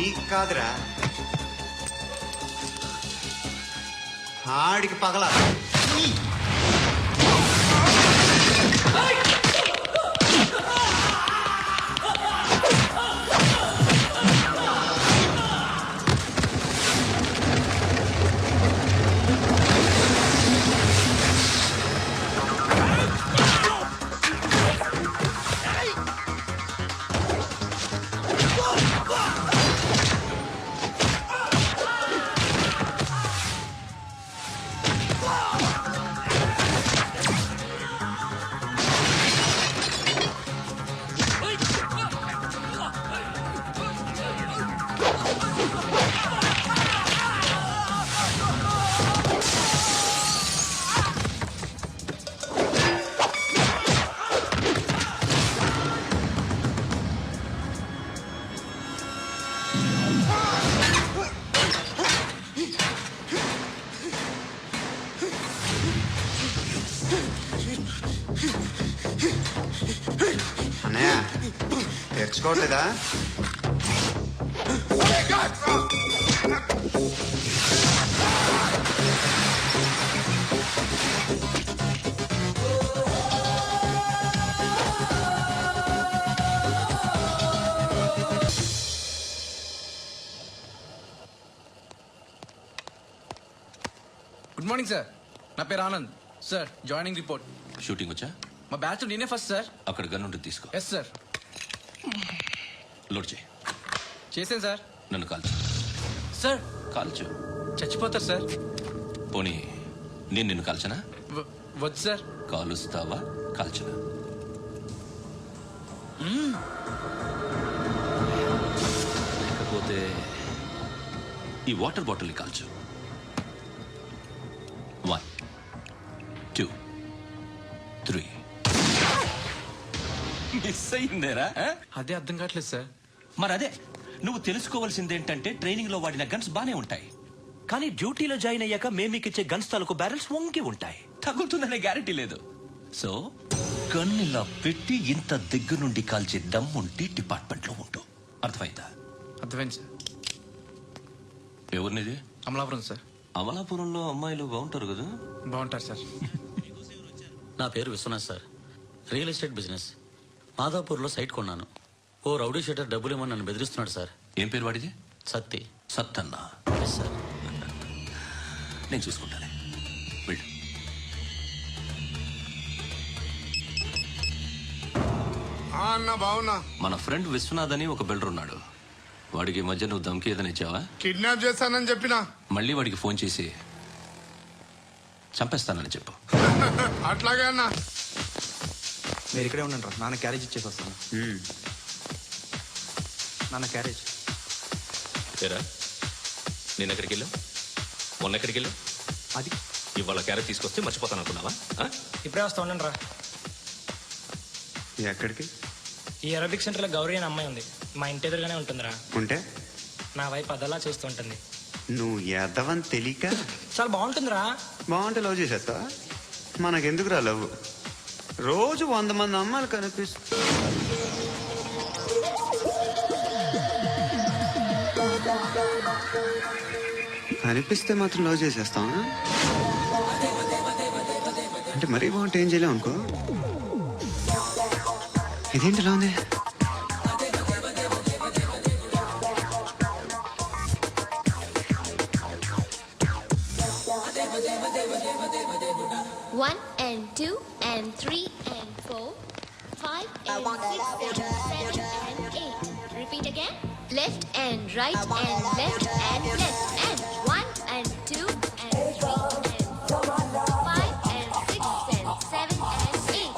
నీకు కాదురా, ఆడికి పగల. అన్నయ్య తెచ్చుకోవట్లేదా? గుడ్ మార్నింగ్ సార్, నా పేరు Anand sir. Joining report. Shooting వచ్చా? మా బ్యాచ్ నేనే ఫస్ట్ సార్. అక్కడ గన్ ఉంటుంది, తీసుకో. Yes sir. లోడ్ చేయి. చేశాను సార్. నన్ను కాల్చు. సార్ కాల్చు. చచ్చిపోతారు సార్. పోనీ నేను నిన్ను కాల్చనా? వద్దు సార్. కాలుస్తావా కాల్చనా? లేకపోతే ఈ వాటర్ బాటిల్ని కాల్చు. 1 2 3. మిస్ అయిందేరా? అదే అర్థం కావట్లేదు సార్. మరి అదే నువ్వు తెలుసుకోవాల్సింది ఏంటంటే ట్రైనింగ్ లో వాడిన గన్స్ బానే ఉంటాయి, కానీ డ్యూటీలో జాయిన్ అయ్యాక మేమీకిచ్చే గన్స్ తాలూకు బ్యారెల్స్ వంగి ఉంటాయి. తగులుతుందనే గ్యారెంటీ లేదు. సో గన్ ఇలా పెట్టి ఇంత దగ్గర నుండి కాల్చే దమ్ముంటి డిపార్ట్మెంట్ లో ఉంటూ. అర్థమైందా? అర్థమైంది సార్. ఎవరినిది? అమలాపురం సార్. అమలాపురంలో అమ్మాయిలు బాగుంటారు కదా? బాగుంటారు సార్. నా పేరు Vishwanath sir. Real estate business. మాదాపూర్లో సైట్ కొన్నాను. ఓ రౌడీ షీటర్ డబ్బులు ఇవ్వమని నన్ను బెదిరిస్తున్నాడు సార్. ఏం పేరు వాడిది? సత్తి. సత్తన్న. Yes sir. నేను చూసుకుంటానే, వెళ్ళు. అన్న బావున్నా. మన ఫ్రెండ్ విశ్వనాథ్ అని ఒక బిల్డర్ ఉన్నాడు. వాడికి ఈ మధ్య నువ్వు దమ్కి ఏదైనా ఇచ్చావా? కిడ్నాప్ చేస్తానని చెప్పినా. మళ్ళీ వాడికి ఫోన్ చేసి చంపేస్తానని చెప్పు. అట్లాగే అన్న. మీరు ఇక్కడే ఉండండి రా, నాన్న క్యారేజ్ ఇచ్చేసి వస్తాను. నాన్న క్యారేజ్. ఏరా, నేను ఎక్కడికి వెళ్ళావు? మొన్న ఎక్కడికి వెళ్ళావు? అది ఇవాళ క్యారెట్ తీసుకొస్తే మర్చిపోతాను అనుకున్నావా? ఇప్పుడే వస్తా ఉండండి రా. ఎక్కడికి? ఈ అరబిక్ సెంటర్లో గౌరీ అనే అమ్మాయి ఉంది. మా ఇంటి ఎదురుగానే ఉంటుందిరా. ఉంటే నా వైపు అదలా చూస్తూ ఉంటుంది. నువ్వు ఎదవని తెలియక చాలా బాగుంటుందిరా. బాగుంటే లవ్ చేసేస్తావా? మనకెందుకురా లవ్? రోజు 100 మంది అమ్మాయిలు కనిపిస్తే మాత్రం లవ్ చేసేస్తావా? అంటే మరీ బాగుంటే ఏం చేయలేవు అనుకో. ఇదేంటి ఇలా ఉంది? One and 2 and 3 and 4, 5 and 6 and 7 and 8. Repeat again. Left and right and left and left and 1 and 2 and 3 and 4, 5 and 6 and 7 and 8.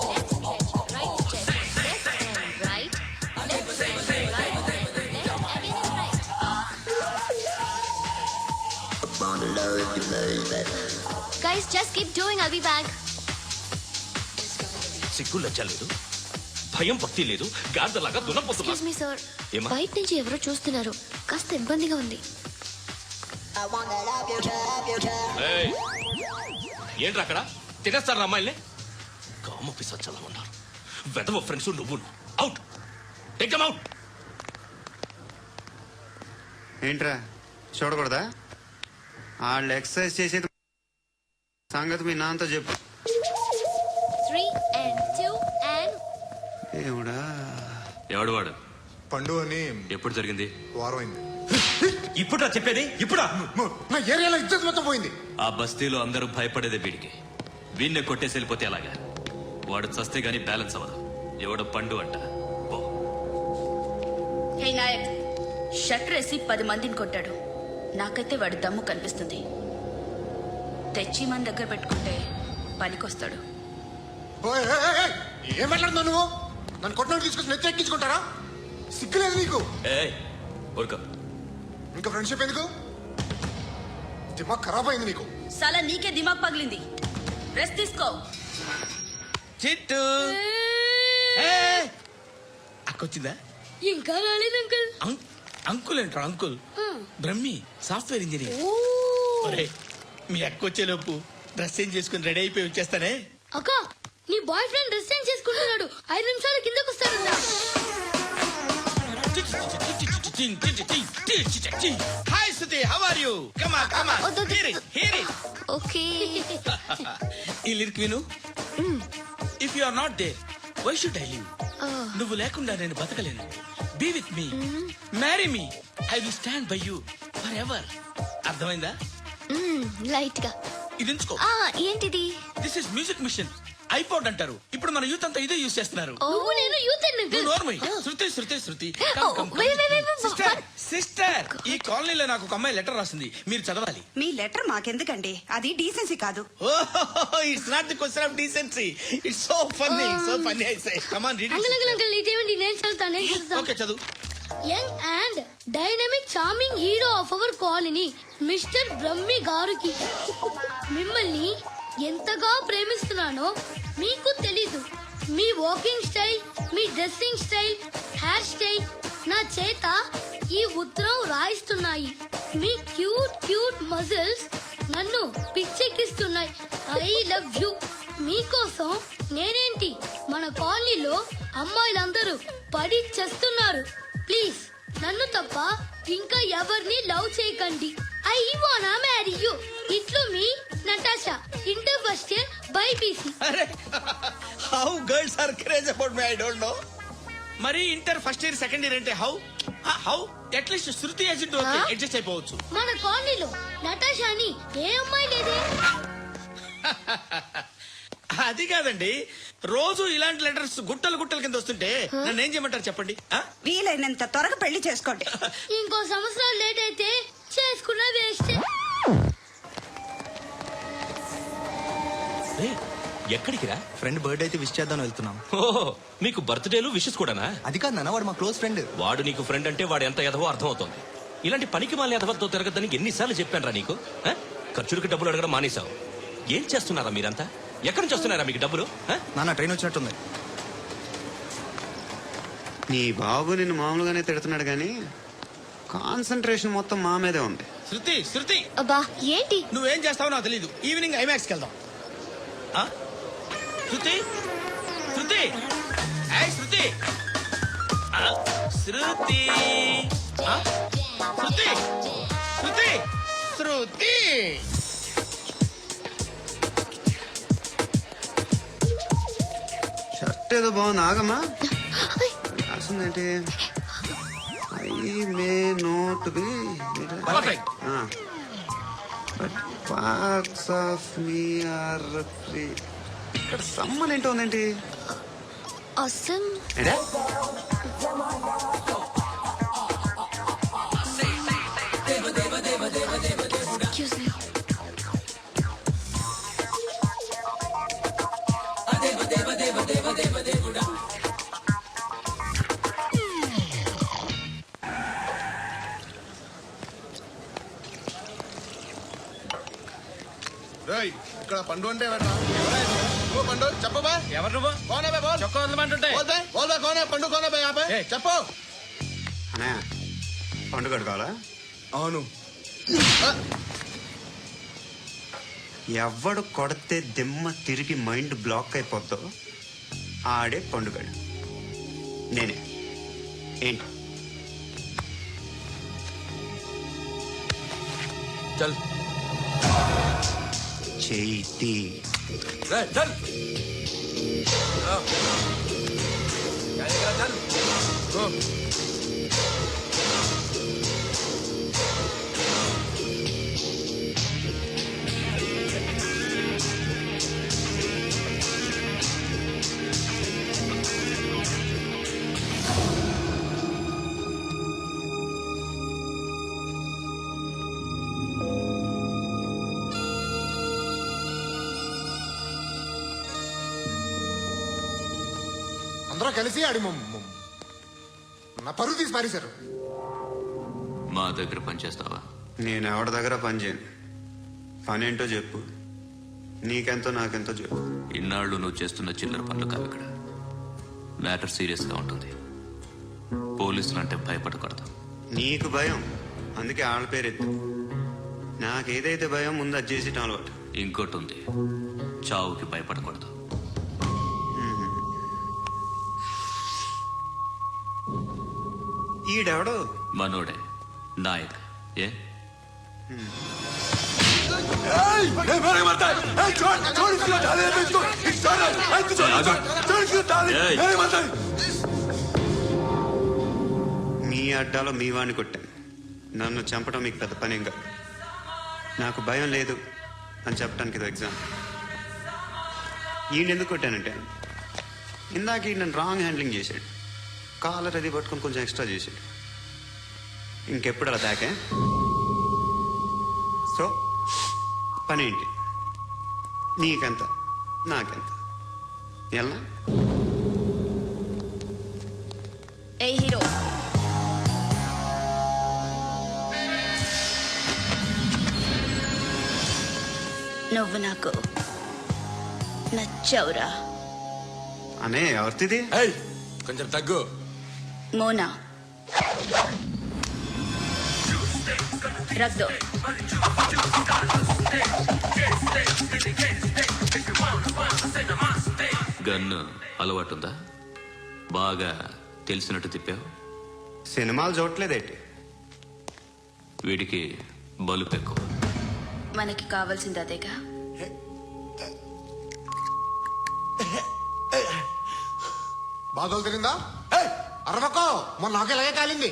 Left stretch, right stretch, left and right, left stretch, right and left again right. Guys, just keep doing. I'll be back. సిగ్గు లజ్జ లేదు, భయం భక్తి లేదు, గాడిదలాగా దున్నపోతున్నా. Excuse me, sir. ఏమ్మా? బయట నుంచి ఎవరో చూస్తున్నారు. కాస్త ఇబ్బందిగా ఉంది. ఏయ్, ఏంట్రా అక్కడ? తినేస్తారా అమ్మాయిల్ని? కామ పిశాచాలా ఉన్నారు. వెదవ ఫ్రెండ్స్ నువ్వు. Out, take them out. ఏంట్రా చూడకూడదా? వాళ్ళు ఎక్సర్సైజ్ చేసేది సంగతి మీ నాన్నతో చెప్పు. 3 and 2 and ఏమిడా ఎవడు వాడు? పండు అని ఎప్పుడు జరిగింది? వారం అయింది. ఇప్పుడా చెప్పేది? ఇప్పుడా? నా ఏరియాలో ఇజ్జత్ మొత్తం పోయింది. ఆ బస్తీలో అందరూ భయపడేదే వీడికి. వీణ్ణే కొట్టేసి వెళ్ళిపోతే అలాగా. వాడు చస్తే గానీ బ్యాలెన్స్ అవ్వదు. ఎవడో పండు అంట. పో. హే నాయక్, షట్టర్ వేసి 10 మందిని కొట్టాడు. నాకైతే వాడి దమ్ము కనిపిస్తుంది. తెచ్చి మన దగ్గర పెట్టుకుంటే పనికొస్తాడు. ఓయ్, ఏయ్, ఏయ్, ఏయ్, ఏం మాట్లాడుతున్నావు నువ్వు? నన్ను కొట్టడానికి తీసుకొచ్చి నెత్తి ఎక్కించుకుంటారా? సిగ్గులేదు నీకు? ఏయ్ ఊరుకో. ఇంకా ఫ్రెండ్షిప్ ఎందుకు? దిమాగ్ ఖరాబ్ అయింది నీకు. సలా నీకే దిమాగ్ పగిలింది. రెస్ట్ తీసుకో. చిట్టు అక్కొచ్చిందా? ఇంకా రాలేదు అంకుల్. అంకుల్ ఏంట్రా అంకుల్? Brahmi software engineer. ఒరేయ్, మీ అక్కొచ్చేలోపు డ్రెస్ చేంజ్ చేసుకుని రెడీ అయిపోయి వచ్చేస్తానే. అక్క నీ బాయ్ ఫ్రెండ్ డ్రెస్ చేంజ్ చేసుకుంటున్నాడు. 5 నిమిషాలు కిందకు వస్తాడంట. Hi Suti, how are you? Come on come on. Hear it. Okay. ఈ లిరిక్ విను. If you are not there why should I live? నువ్వు లేకుండా నేను బతకలేను. Be with me, marry me, I will stand by you forever. అర్థమైందా? Light గా. ఇది ఉంచుకో. ఏంటిది? This is music machine. IPod అంటారు. ఇప్పుడు మన యూత్ అంతా ఇదే యూజ్ చేస్తున్నారు. నువ్వు నేను యూత్ నోర్మై. శృతి శృతి శృతి. సిస్టర్. సిస్టర్, ఈ కాలనీలో నాకు ఒక అమ్మాయి లెటర్ రాసింది, మీరు చదవాలి. మీ లెటర్ మాకెందుకండి? అది డీసెన్సీ కాదు. It's not the question of decency. It's so funny, so funny. I say come on read uncle uncle uncle ఇదేంటి? నేను చదువుతాను. ఓకే చదువు. Young and dynamic charming hero of our colony mister Brahmi గారికి మిమ్మల్ని ఎంతగా ప్రేమిస్తున్నానో మీకు తెలీదు. మీ వాకింగ్ స్టైల్, మీ dressing style, hair style నా చేత ఈ ఉత్తరం రాయిస్తున్నాయి. మీ క్యూట్ క్యూట్ మజిల్స్ నన్ను పిచ్చెక్కిస్తున్నాయి. I love you. మీకోసం నేనేంటి, మన కాలనీలో అమ్మాయిలందరూ పడి చేస్తున్నారు. ప్లీజ్ నన్ను తప్ప ఇంకా ఎవరిని లవ్ చేయకండి. ఐ వానా మ్యారీ యూ. ఇట్లు మీ Natasha, inter first year BiPC. అరే, how girls are craze about me I don't know. మరి inter first year second year అంటే how how at least Shruti agent okay adjust అయిపోవచ్చు. మన కాలనీలో నటాషా అని ఏ అమ్మాయి లేదే. అది కాదండి, రోజు ఇలాంటి లెటర్స్ గుట్టలు గుట్టల కింద వస్తుంటే నన్ను ఏం చేయమంటారు చెప్పండి? వీలైనంత త్వరగా పెళ్లి చేసుకోండి. ఇంకో సంవత్సరాలు లేట్ అయితే చేసుకున్న వేస్ట్. ఎక్కడికి రా? ఫ్రెండ్ బర్త్డే అయితే విష్ చేద్దాం వెళ్తున్నాం. ఓహో, మీకు బర్త్డేలు విషెస్ కూడానా? అది కాదు నాన్న, వాడు మా క్లోజ్ ఫ్రెండ్. వాడు నీకు ఫ్రెండ్ అంటే వాడు ఎంత ఎదవో అర్థం అవుతుంది. ఇలాంటి పనికి మాలి ఎదవతో తిరగద్దని ఎన్నిసార్లు చెప్పాను రా నీకు? ఖర్చులకి డబ్బులు అడగడం మానేశావు. ఏం చేస్తున్నారా మీరంతా? ఎక్కడి నుంచి వస్తున్నారా మీకు డబ్బులు? నాన్న ట్రైన్ వచ్చినట్టుంది. నీ బాబు నిన్ను మామూలుగానే తిడుతున్నాడు కానీ కాన్సన్ట్రేషన్ మొత్తం మా మీదే ఉంది. శృతి శృతి, అబ్బా ఏంటి? నువ్వేం చేస్తావో నాకు తెలీదు. ఈవినింగ్ ఐమాక్స్కి వెళ్దాం. శృతి శృతి, ఏయ్ శృతి, శృతి, శృతి, శృతి, శృతి. షర్ట్ ఏదో బాగుంది, ఆగమ్మా. రాసిందేంటి? I may not be perfect. But parts of me are free. ఇక్కడ సమ్మన్ ఏంటో ఉందేంటి? అసమ్. ఏంటా? Excuse me. రేయ్, ఇక్కడ పండు అంటే ఎవరా? నువ్వు పండు చెప్పబా. ఎవరు నువ్వు? కోనే బే బోల్. చొక్కా వదలమంటుంటే బోల్ బే బోల్ బే కోనే పండు కోనే బే ఆపే. ఏయ్. చెప్పు. అనే పండుగ కావాలా? అవును. ఎవడు కొడితే దిమ్మ తిరిగి మైండ్ బ్లాక్ అయిపోద్దో ఆడే పండుగడు. నేనే. ఏంటి? చల్ చేతి రే చల్ చల్ గో అందరూ కలిసి ఆడి నా పరువు తీసి పారేశారు. మా దగ్గర పనిచేస్తావా? నేను ఎవరి దగ్గర పని చేయను. పని ఏంటో చెప్పు. నీకెంతో నాకెంతో చెప్పు. ఇన్నాళ్ళు నువ్వు చేస్తున్న చిల్లర పనులు కావు ఇక్కడ. మ్యాటర్ సీరియస్గా ఉంటుంది. పోలీసులు అంటే భయపడకూడదు. నీకు భయం, అందుకే ఆళ్ళ పేరు ఎత్తు. నాకేదైతే భయం ముందు అది చేసేటం అలవాటు. ఇంకోటి ఉంది, చావుకి భయపడకూడదు. ఈడెవడు? మనోడే నాయక్. ఏ మీ అడ్డాలో మీ వాణ్ణి కొట్టాను. నన్ను చంపడం మీకు పెద్ద పనేం కాదు. నాకు భయం లేదు అని చెప్పడానికి ఇది ఎగ్జామ్. ఈయన ఎందుకు కొట్టానంటే ఇందాక ఈయన నన్ను రాంగ్ హ్యాండ్లింగ్ చేశాడు. కాలర్ అది పట్టుకొని కొంచెం ఎక్స్ట్రా చేశాడు. ఇంకెప్పుడు అలా తాకే. సో పని ఏంటి? నీకెంత నాకెంత ఎలా? ఏ హీరో, నువ్వు నాకు నచ్చావురా. అనే ఎవరిది? కొంచెం తగ్గు. మోనా రక్ దో. గన్ను అలవాటుందా? బాగా తెలిసినట్టు తిప్పావు. సినిమాలు చూడట్లేదేంటి? వీడికి బలుపు ఎక్కువ. మనకి కావాల్సింది అదేగా. బాధలు తిరిందా? అరవకో, మొన్న నాకు ఇలాగే కాలింది.